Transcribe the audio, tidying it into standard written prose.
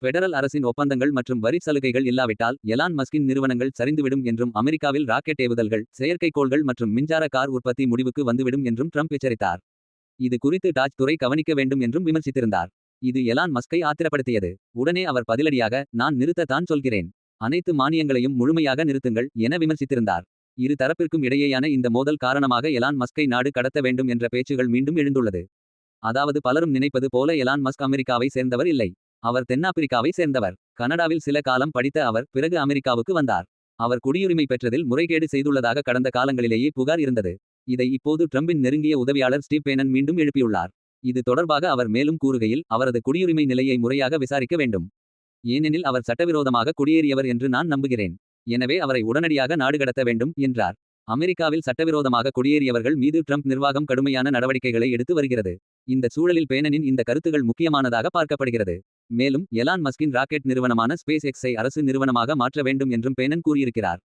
Federal அரசின் ஒப்பந்தங்கள் மற்றும் வரி சலுகைகள் இல்லாவிட்டால் எலான் மஸ்கின் நிறுவனங்கள் சரிந்துவிடும் என்றும் அமெரிக்காவில் ராக்கெட் ஏவுதல்கள், செயற்கைக்கோள்கள் மற்றும் மின்சார கார் உற்பத்தி முடிவுக்கு வந்துவிடும் என்றும் ட்ரம்ப் எச்சரித்தார். இது குறித்து டாஜ் துறை கவனிக்க வேண்டும் என்றும் விமர்சித்திருந்தார். இது எலான் மஸ்கை ஆத்திரப்படுத்தியது. உடனே அவர் பதிலடியாக, நான் நிறுத்த தான் சொல்கிறேன். அனைத்து மானியங்களையும் முழுமையாக நிறுத்துங்கள் என விமர்சித்திருந்தார். இரு தரப்பிற்கும் இடையேயான இந்த மோதல் காரணமாக எலான் மஸ்கை நாடு கடத்த வேண்டும் என்ற பேச்சுகள் மீண்டும் எழுந்துள்ளது. அதாவது பலரும் நினைப்பது போல எலான் மஸ்க் அமெரிக்காவை சேர்ந்தவர் இல்லை. அவர் தென்னாப்பிரிக்காவை சேர்ந்தவர். கனடாவில் சில காலம் படித்த அவர் பிறகு அமெரிக்காவுக்கு வந்தார். அவர் குடியுரிமை பெற்றதில் முறைகேடு செய்துள்ளதாக கடந்த காலங்களிலேயே புகார் இருந்தது. இதை இப்போது ட்ரம்பின் நெருங்கிய உதவியாளர் ஸ்டீவ் பேனன் மீண்டும் எழுப்பியுள்ளார். இது தொடர்பாக அவர் மேலும் கூறுகையில், அவரது குடியுரிமை நிலையை முறையாக விசாரிக்க வேண்டும். ஏனெனில் அவர் சட்டவிரோதமாக குடியேறியவர் என்று நான் நம்புகிறேன். எனவே அவரை உடனடியாக நாடு கடத்த வேண்டும் என்றார். அமெரிக்காவில் சட்டவிரோதமாக குடியேறியவர்கள் மீது ட்ரம்ப் நிர்வாகம் கடுமையான நடவடிக்கைகளை எடுத்து வருகிறது. இந்த சூழலில் பேனனின் இந்த கருத்துகள் முக்கியமானதாக பார்க்கப்படுகிறது. மேலும் எலான் மஸ்கின் ராக்கெட் நிறுவனமான ஸ்பேஸ் எக்ஸை அரசு நிறுவனமாக மாற்ற வேண்டும் என்றும் பேனன் கூறியிருக்கிறார்.